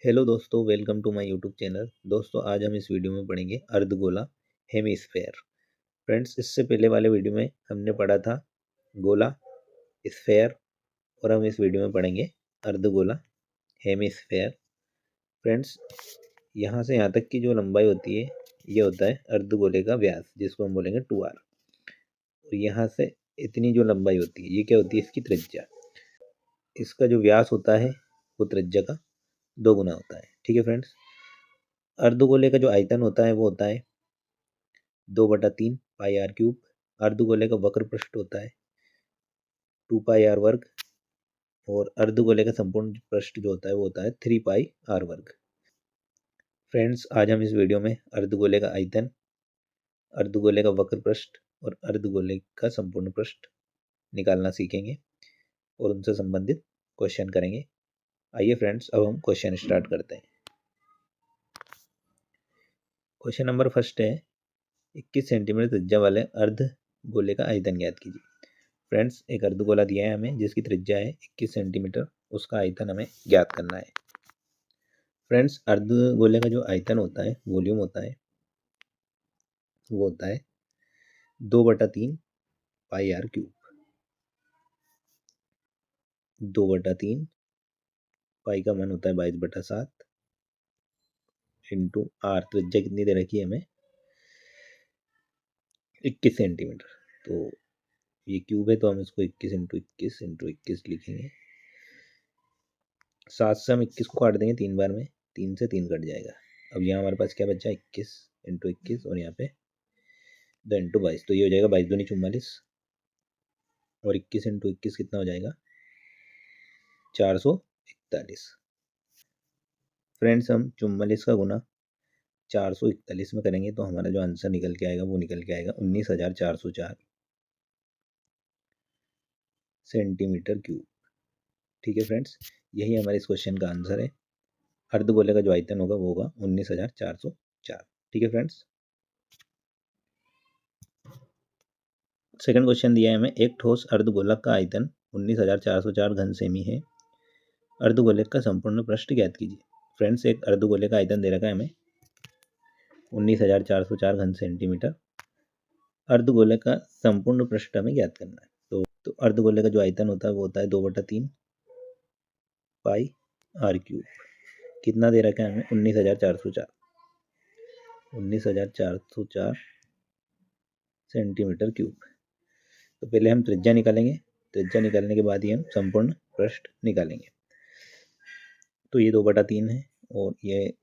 Hello दोस्तों, welcome to my YouTube channel. दोस्तों, आज हम इस वीडियो में पढ़ेंगे अर्धगोला हेमिस्फेयर। फ्रेंड्स, इससे पहले वाले वीडियो में हमने पढ़ा था गोला, स्फेयर, और हम इस वीडियो में पढ़ेंगे अर्धगोला हेमिस्फेयर। फ्रेंड्स, यहाँ से यहाँ तक की जो लंबाई होती है ये होता है अर्धगोले का व्यास, जिसको हम बोलेंगे 2r। और यहाँ से इतनी जो लंबाई होती है ये क्या होती है, इसकी त्रिज्या। इसका जो व्यास होता है वो त्रिज्या का 2 गुना होता है। ठीक है फ्रेंड्स, अर्धगोले का जो आयतन होता है वो होता है 2/3 पाई आर क्यूब। अर्धगोले का वक्र पृष्ठ होता है 2 पाई आर वर्ग। और अर्धगोले का संपूर्ण पृष्ठ जो होता है वो होता है 3 पाई आर वर्ग। फ्रेंड्स, आज हम इस वीडियो में अर्धगोले का आयतन, अर्धगोले का वक्र पृष्ठ और अर्धगोले का संपूर्ण पृष्ठ निकालना सीखेंगे और उनसे संबंधित क्वेश्चन करेंगे। आइए फ्रेंड्स, अब हम क्वेश्चन स्टार्ट करते हैं। क्वेश्चन नंबर फर्स्ट है, 21 सेंटीमीटर त्रिज्या वाले अर्धगोले का आयतन ज्ञात कीजिए। फ्रेंड्स, एक अर्धगोला दिया है हमें जिसकी त्रिज्या है 21 सेंटीमीटर, उसका आयतन हमें ज्ञात करना है। फ्रेंड्स, अर्धगोले का जो आयतन होता है, वॉल्यूम होता है, वो होता है 2/3 पाई आर क्यूब। 2/3 पाई का मान होता है 22/7 इंटू आर। त्रिज्या कितनी दे रखी है हमें, 21 सेंटीमीटर। तो ये क्यूब है तो हम इसको 21 इंटू 21 इंटू 21 लिखेंगे। 7 से हम 21 को काट देंगे 3 बार में, 3 से 3 कट जाएगा। अब यहाँ हमारे पास क्या बचा, 21 इंटू 21 और यहाँ पे 2 इंटू 22, तो ये हो जाएगा 22 दूनी 44 और 21 इंटू 21 कितना हो जाएगा, 441। फ्रेंड्स, हम 44 का गुना 441 में करेंगे तो हमारा जो आंसर निकल के आएगा वो निकल के आएगा 19,404 सेंटीमीटर क्यूब। ठीक है फ्रेंड्स, यही हमारे इस क्वेश्चन का आंसर है। अर्धगोले का जो आयतन होगा वो होगा 19,404। ठीक है फ्रेंड्स, सेकंड क्वेश्चन दिया है हमें, एक ठोस अर्धगोलक का आयतन 19,404 घन सेमी है। अर्धगोलक का संपूर्ण पृष्ठ ज्ञात कीजिए। फ्रेंड्स, एक अर्धगोले का आयतन दे रखा है हमें 19,404 घन सेंटीमीटर। अर्धगोले का संपूर्ण पृष्ठ हमें ज्ञात करना है। तो अर्धगोले का जो आयतन होता है वो होता है 2/3 पाई आर क्यूब। कितना दे रखा है हमें, 19,404 सेंटीमीटर क्यूब। तो पहले हम त्रिज्या निकालेंगे, त्रिज्या निकालने के बाद ही हम संपूर्ण पृष्ठ निकालेंगे। तो ये 2/3 है और ये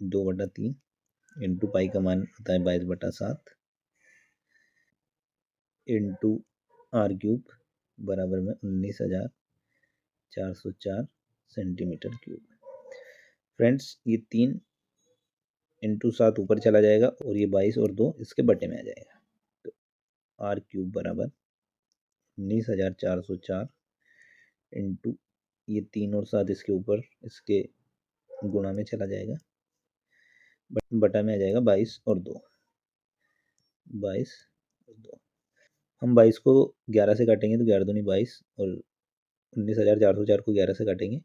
2/3 इंटू पाई का मान होता है 22/7 इंटू आर क्यूब बराबर में 19,404 सेंटीमीटर क्यूब। फ्रेंड्स, ये 3 इंटू 7 ऊपर चला जाएगा और ये 22 और 2 इसके बटे में आ जाएगा। तो आर क्यूब बराबर 19,404 इंटू ये 3 और 7 इसके ऊपर, इसके गुणा में चला जाएगा, बटा में आ जाएगा 22 और 2। 22 और 2, हम 22 को 11 से काटेंगे तो 11 दूनी 22 और 19,404 को 11 से काटेंगे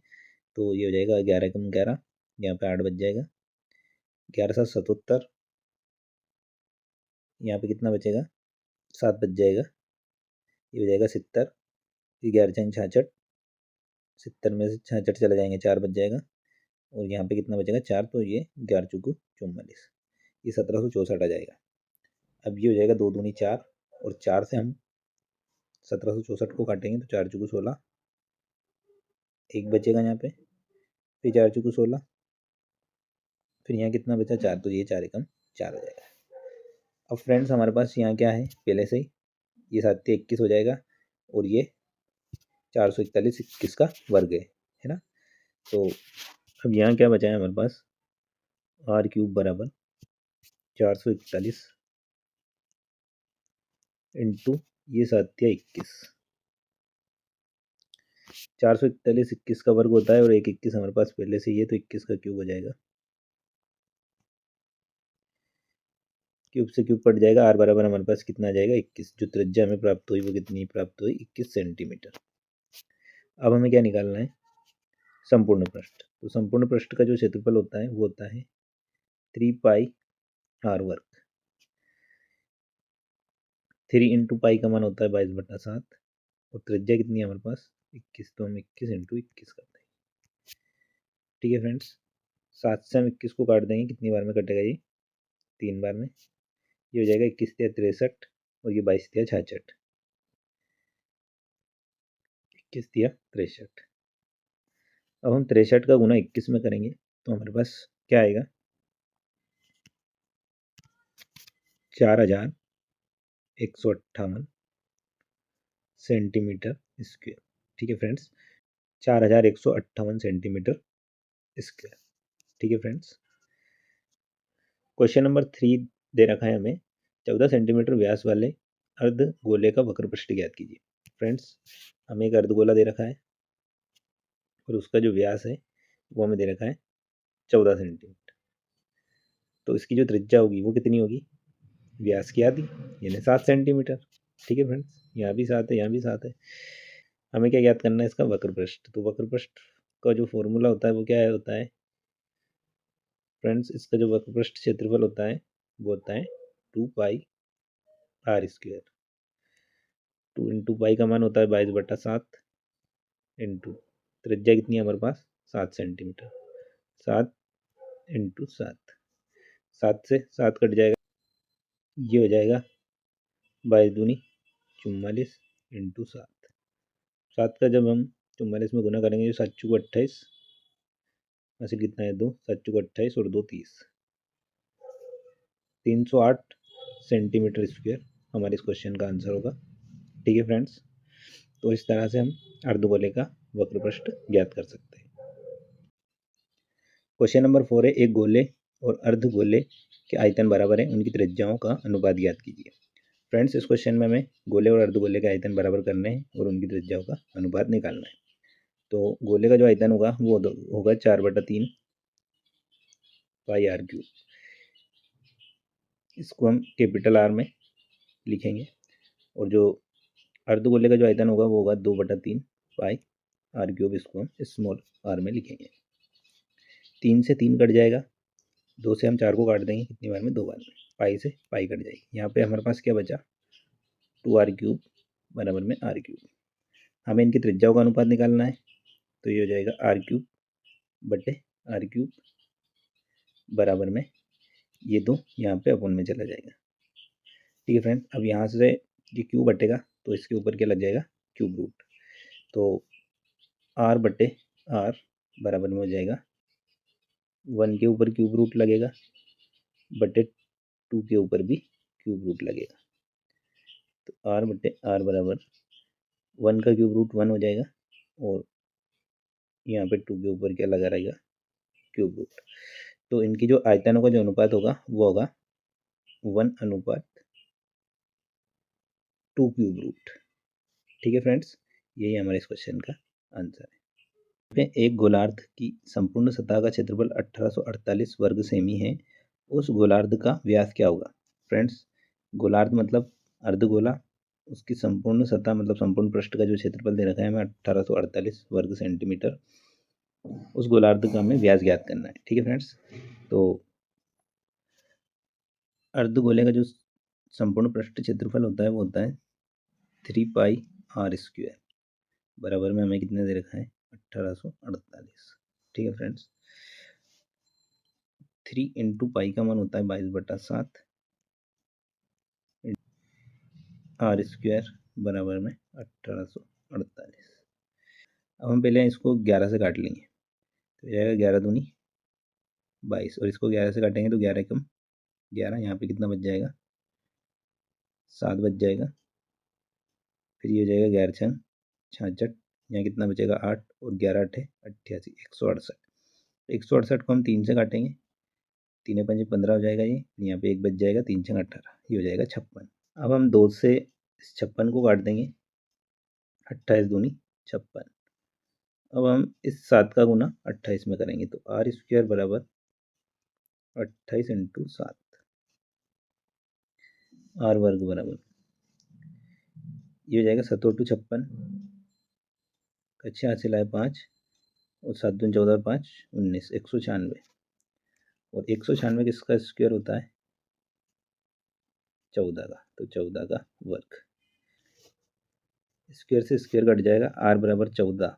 तो ये हो जाएगा 11 कम 11, यहाँ पे 8 बच जाएगा। 11 7 77, यहाँ पे कितना बचेगा, 7 बच जाएगा, ये हो जाएगा 70। 11 चार 66, 70 में से 66 चले जाएंगे, 4 बच जाएगा और यहाँ पे कितना बचेगा, 4। तो ये 11 चौको 44, ये 1764 आ जाएगा। अब ये हो जाएगा 2 दूनी 4 और 4 से हम 1764 को काटेंगे तो 4 चौको 16, एक बचेगा यहाँ पे, फिर 4 चौको 16, फिर यहाँ कितना बचा, 4। तो ये 4 एकम 4 हो जाएगा। अब फ्रेंड्स, हमारे पास यहाँ क्या है पहले से ही, ये 7 21 हो जाएगा और ये 441 21 का वर्ग है ना। तो अब यहाँ क्या बचा है हमारे पास, आर क्यूब बराबर 441 इंटू ये 7 21, 441 21 का वर्ग होता है और 21 हमारे पास पहले से ये, तो 21 का क्यूब हो जाएगा। क्यूब से क्यूब कट जाएगा, आर बराबर हमारे पास कितना आ जाएगा, 21। जो त्रिज्या हमें प्राप्त हुई वो कितनी प्राप्त हुई, 21 सेंटीमीटर। अब हमें क्या निकालना है, संपूर्ण पृष्ठ। तो संपूर्ण पृष्ठ का जो क्षेत्रफल होता है वो होता है 3 पाई आर वर्ग। 3 इंटू पाई का मान होता है 22/7 और त्रिज्या कितनी है हमारे पास 21, तो हम 21 इंटू 21 करते हैं। ठीक है फ्रेंड्स, 7 से हम 21 को काट देंगे, कितनी बार में कटेगा ये 3 बार में। ये हो जाएगा 21 तिया 63 और ये 22 तिया 66, 21 तिया 63। अब हम 63 का गुना 21 में करेंगे तो हमारे पास क्या आएगा 4158 सेंटीमीटर स्क्वायर। ठीक है फ्रेंड्स, 4158 सेंटीमीटर स्क्वायर। ठीक है फ्रेंड्स, क्वेश्चन नंबर 3 दे रखा है हमें 14 सेंटीमीटर व्यास वाले अर्ध गोले का वक्र पृष्ठ ज्ञात कीजिए। फ्रेंड्स, हमें एक अर्धगोला दे रखा है और उसका जो व्यास है वो हमें दे रखा है 14 सेंटीमीटर। तो इसकी जो त्रिज्या होगी वो कितनी होगी व्यास की आधी, यानी 7 सेंटीमीटर। ठीक है फ्रेंड्स, यहाँ भी 7 है, यहाँ भी 7 है। हमें क्या ज्ञात करना है इसका वक्र पृष्ठ। तो वक्र पृष्ठ का जो फॉर्मूला होता है वो क्या होता है फ्रेंड्स, इसका जो वक्र पृष्ठ क्षेत्रफल होता है वो होता है 2 पाई आर स्क्वायर। 2 इंटू पाई का मान होता है 22/7 इंटू त्रिज्या कितनी है हमारे पास 7 सेंटीमीटर। 7 इंटू 7, 7 से 7 कट जाएगा, ये हो जाएगा 22 दूनी 44 इंटू 7। 7 का जब हम 44 में गुना करेंगे तो 7 चौको 28, हासिल कितना है 2, 7 चौको 28 और 2 30, 308 सेंटीमीटर स्क्वायर हमारे इस क्वेश्चन का आंसर होगा। ठीक है फ्रेंड्स, तो इस तरह से हम अर्धगोले का वक्र पृष्ठ ज्ञात कर सकते हैं। क्वेश्चन नंबर 4 है एक गोले और अर्धगोले के आयतन बराबर है, उनकी त्रिज्याओं का अनुपात ज्ञात कीजिए। फ्रेंड्स, इस क्वेश्चन में हमें गोले और अर्धगोले के आयतन बराबर करने हैं और उनकी त्रिज्याओं का अनुपात निकालना है। तो गोले का जो आयतन होगा वो होगा 4/3 पाई आर क्यूब। इसको हम कैपिटल आर में लिखेंगे और जो अर्धगोले का जो आयतन होगा वो होगा 2/3 पाई आर क्यूब, इसको हम स्मॉल आर में लिखेंगे। 3 से 3 कट जाएगा, 2 से हम 4 को काट देंगे, कितनी बार में 2 बार में, पाई से पाई कट जाएगी। यहाँ पे हमारे पास क्या बचा 2r क्यूब बराबर में आर क्यूब। हमें इनकी त्रिज्याओं का अनुपात निकालना है, तो ये हो जाएगा आर क्यूब बटे आर क्यूब बराबर में ये 2 यहाँ पे अपन में चला जाएगा। ठीक है फ्रेंड, अब यहाँ से ये क्यूब हटेगा तो इसके ऊपर क्या लग जाएगा क्यूब रूट। तो आर बटे आर बराबर में हो जाएगा 1 के ऊपर क्यूब रूट लगेगा बटे 2 के ऊपर भी क्यूब रूट लगेगा। तो आर बटे आर बराबर 1 का क्यूब रूट 1 हो जाएगा और यहाँ पे 2 के ऊपर क्या लगा रहेगा क्यूब रूट। तो इनकी जो आयतनों का जो अनुपात होगा वो होगा 1/2 क्यूब रूट। ठीक है फ्रेंड्स, यही हमारे इस क्वेश्चन का आंसर है। एक गोलार्ध की संपूर्ण सतह का क्षेत्रफल 1848 वर्ग सेमी है, उस गोलार्ध का व्यास क्या होगा। फ्रेंड्स, गोलार्ध मतलब अर्धगोला, उसकी संपूर्ण सतह मतलब संपूर्ण पृष्ठ का जो क्षेत्रफल दे रखा है हमें 1848 वर्ग सेंटीमीटर, उस गोलार्ध का हमें व्यास ज्ञात करना है। ठीक है फ्रेंड्स, तो अर्धगोले का जो संपूर्ण पृष्ठ क्षेत्रफल होता है वो होता है 3 पाई आर स्क्वायर बराबर में हमें कितने दे रखा है 1848। ठीक है फ्रेंड्स, 3 इंटू पाई का मान होता है 22/7 आर स्क्वायर बराबर में 1848। अब हम पहले इसको 11 से काट लेंगे, तो जाएगा 11 दूनी 22 और इसको 11 से काटेंगे तो 11 कम 11, यहाँ पे कितना बच जाएगा 7 बच जाएगा। फिर ये हो जाएगा 11 छंग 66, यहाँ कितना बचेगा 8 और 11 8 है 88, 168। 168 को हम 3 से काटेंगे, 3 5 15 हो जाएगा ये, यहाँ पे 1 बच जाएगा, 3 छंग 18, ये हो जाएगा 56। अब हम 2 से इस 56 को काट देंगे, 28 दूनी 56। अब हम इस 7 का गुना 28 में करेंगे तो आर स्क्वायर बराबर 28 इंटू 7, आर वर्ग बराबर ये हो जाएगा 7 2 56, कच्चे हाथ से लाए 5 और 7 दूनी 14 5 19, 196। और 196 किसका स्क्वायर होता है? 14 का। तो 14 का वर्ग। स्क्वायर से स्क्वायर कट जाएगा, r बराबर 14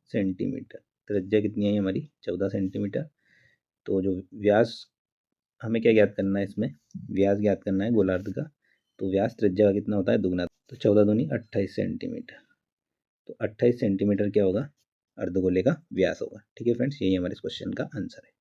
सेंटीमीटर। त्रिज्या कितनी है हमारी? 14 सेंटीमीटर। तो जो व्यास, हमें क्या ज्ञात करना है इसमें? व्यास ज्ञात करना है गोलार्ध का। तो व्यास त्रिज्या का कितना होता है? दुगना। तो 14 दूनी 28 सेंटीमीटर। तो 28 सेंटीमीटर क्या होगा? अर्धगोले का व्यास होगा। ठीक है फ्रेंड्स, यही हमारे इस क्वेश्चन का आंसर है।